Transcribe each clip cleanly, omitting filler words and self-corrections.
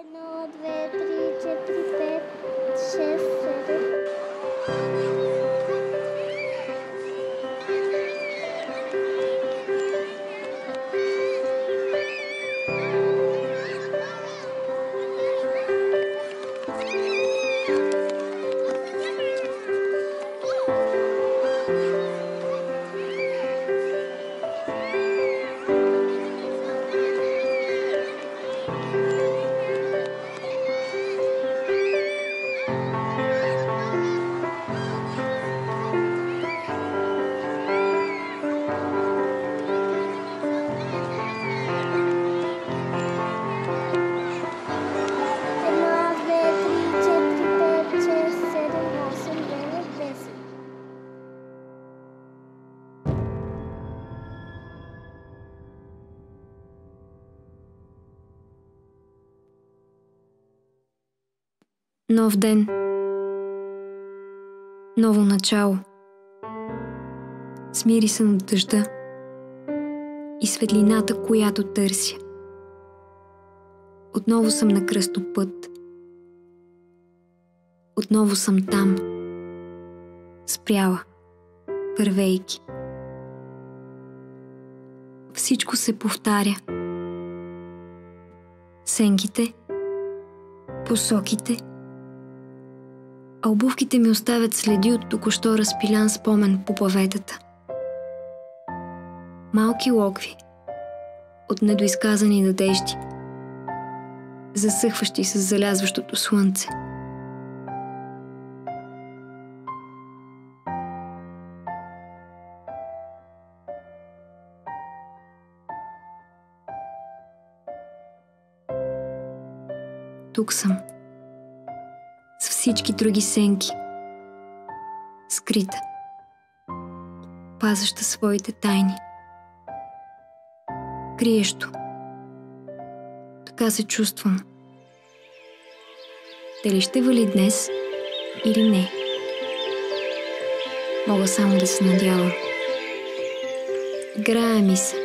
Едно, две, три, четири, пет, шест, седем. Едно, две, три, четири, пет, шест, седем, осем, девет, десет. Нов ден. Ново начало. С мириса на дъжда и светлината, която търся. Отново съм на кръстопът. Отново съм там. Спряла, вървейки. Всичко се повтаря. Сенките, посоките, а обувките ми оставят следи от току-що разпилян спомен по паветата. Малки локви от недоизказани надежди, засъхващи с залязващото слънце. Тук съм, с всички други сенки, скрита, пазеща своите тайни. Криещо. Така се чувствам. Дали ще вали днес или не? Мога само да се надявам. Играе ми се.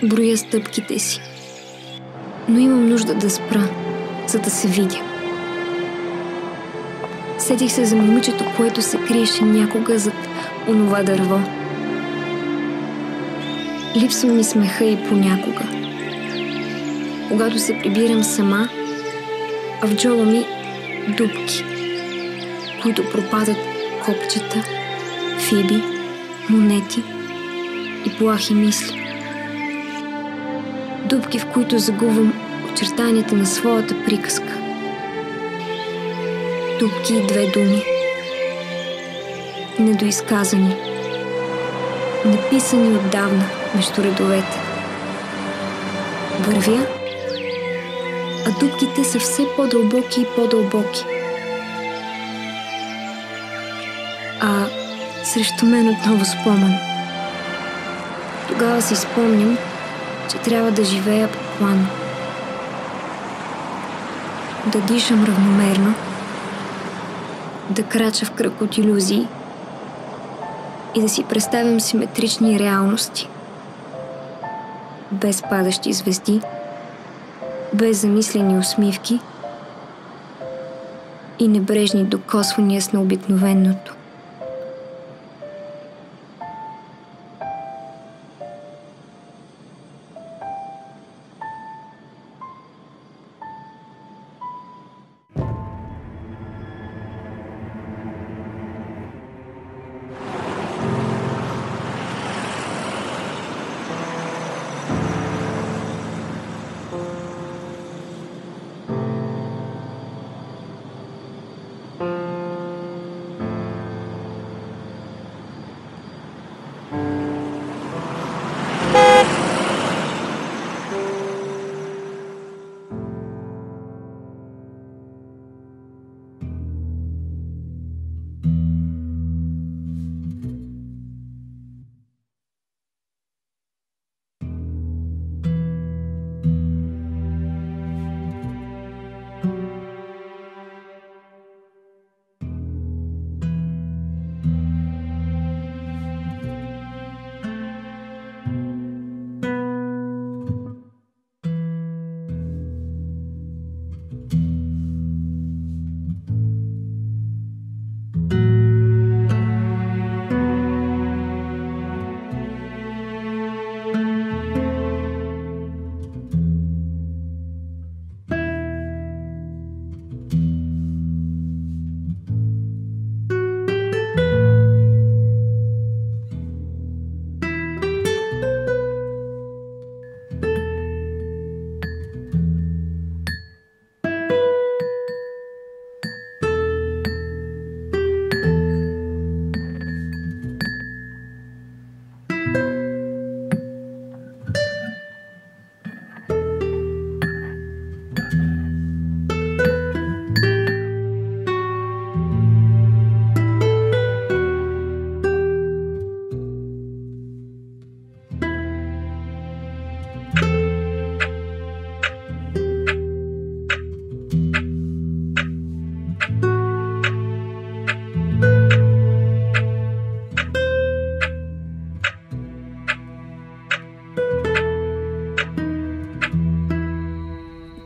Броя стъпките си, но имам нужда да спра, за да се видя. Сетих се за момичето, което се криеше някога зад онова дърво. Липсва ми смеха и понякога, когато се прибирам сама, а в джоба ми дупки, които пропадат копчета, фиби, монети и плахи мисли. Дупки, в които загубвам очертанията на своята приказка. Дупки и две думи. Недоизказани. Написани отдавна между редовете. Вървя, а дупките са все по-дълбоки и по-дълбоки. А срещу мен отново спомен. Тогава си спомням, че трябва да живея по план. Да дишам равномерно, да крача в кръг от илюзии и да си представям симетрични реалности, без падащи звезди, без замислени усмивки и небрежни докосвания с необикновеното.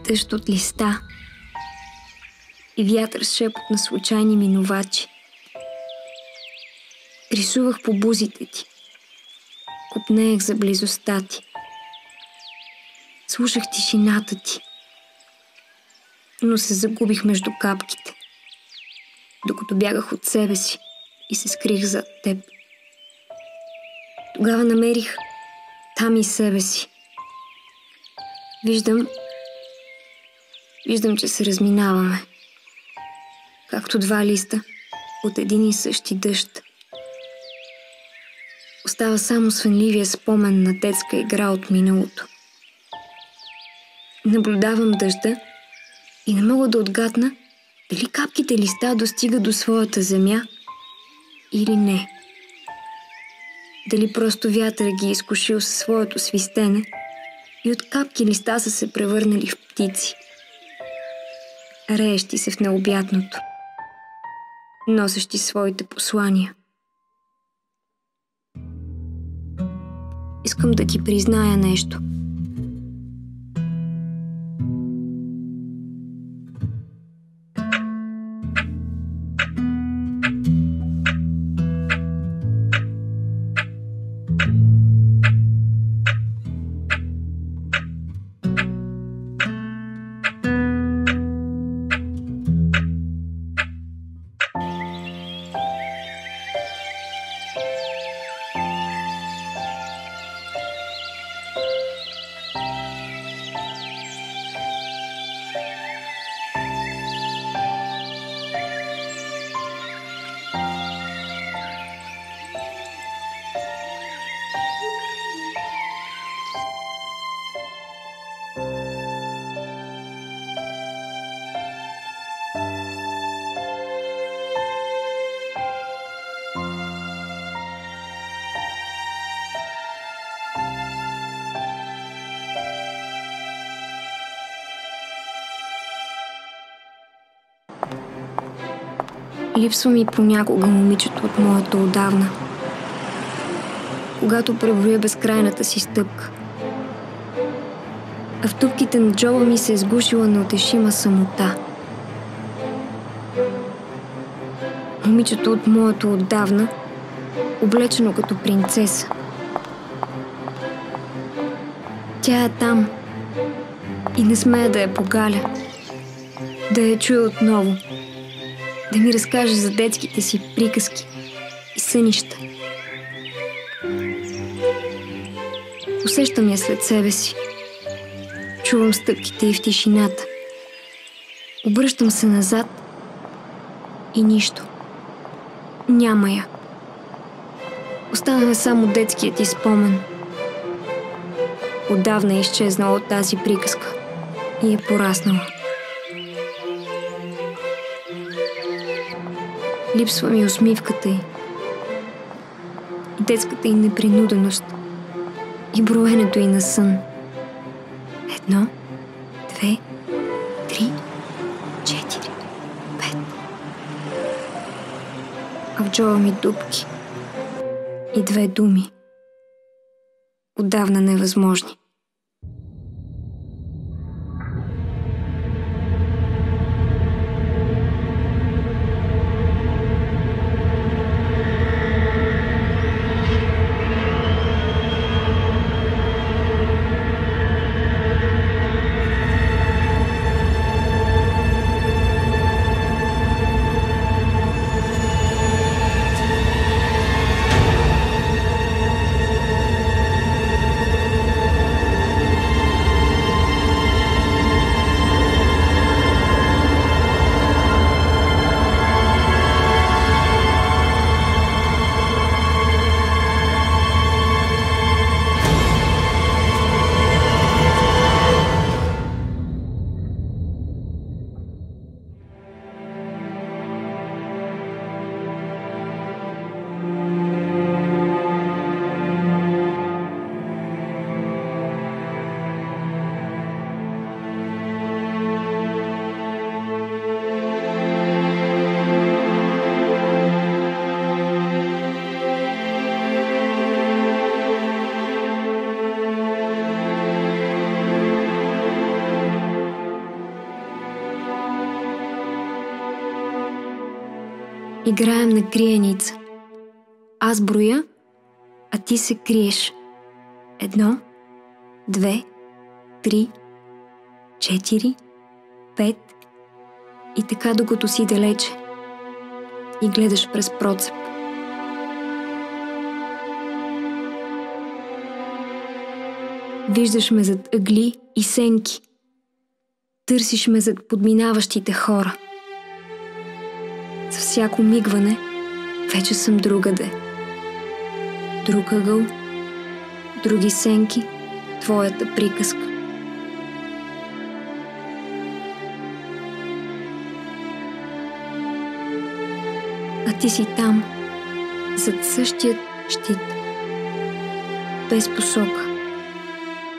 Дъжд от листа и вятър с шепот на случайни минувачи. Рисувах по бузите ти, копнеех за близостта ти. Слушах тишината ти, но се загубих между капките, докато бягах от себе си и се скрих зад теб. Тогава намерих там и себе си. Виждам, че се разминаваме, както два листа от един и същи дъжд. Остава само свенливия спомен на детска игра от миналото. Наблюдавам дъжда и не мога да отгадна дали капките листа достигат до своята земя или не. Дали просто вятър ги е изкушил със своето свистене и от капки листа са се превърнали в птици, реещи се в необятното, носещи своите послания. Искам да ти призная нещо. Липсва ми понякога момичето от моето отдавна. Когато преброя безкрайната си стъпка. А в тупките на джоба ми се е сгушила неутешима самота. Момичето от моето отдавна, облечено като принцеса. Тя е там и не смея да я погаля, да я чуя отново, да ми разкаже за детските си приказки и сънища. Усещам я след себе си. Чувам стъпките й в тишината. Обръщам се назад и нищо. Няма я. Остана само детският й спомен. Отдавна е изчезнала от тази приказка и е пораснала. Липсва ми усмивката й, и детската й непринуденост, и броенето й на сън. 1, 2, 3, 4, 5. А в джоба ми дупки и 2 думи, отдавна невъзможни. Играем на криеница. Аз броя, а ти се криеш. 1, 2, 3, 4, 5 и така докато си далече и гледаш през процеп. Виждаш ме зад ъгли и сенки. Търсиш ме зад подминаващите хора. За всяко мигване вече съм другаде. Друг ъгъл, други сенки, твоята приказка. А ти си там, зад същият щит. Без посока,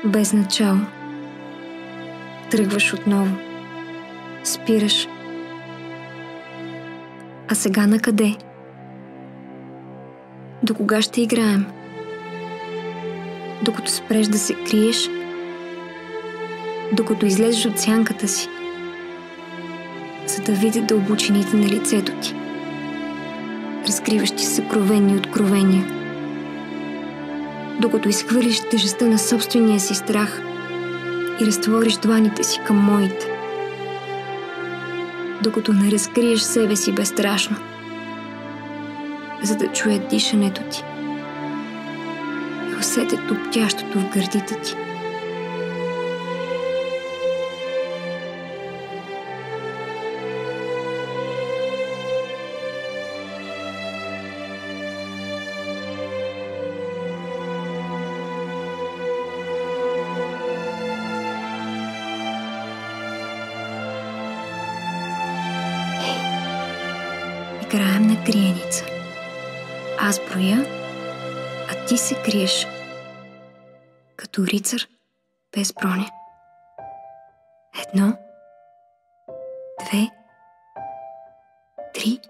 без начало. Тръгваш отново. Спираш. А сега накъде? До кога ще играем? Докато спреш да се криеш? Докато излезеш от сянката си? За да видя дълбочините на лицето ти, разкриващи съкровени откровения. Докато изхвърлиш тежестта на собствения си страх и разтвориш дланите си към моите. Докато не разкриеш себе си безстрашно, за да чуя дишането ти и усетя топтящото в гърдите ти. Играем на криеница. Аз броя, а ти се криеш, като рицар без броня. 1, 2, 3,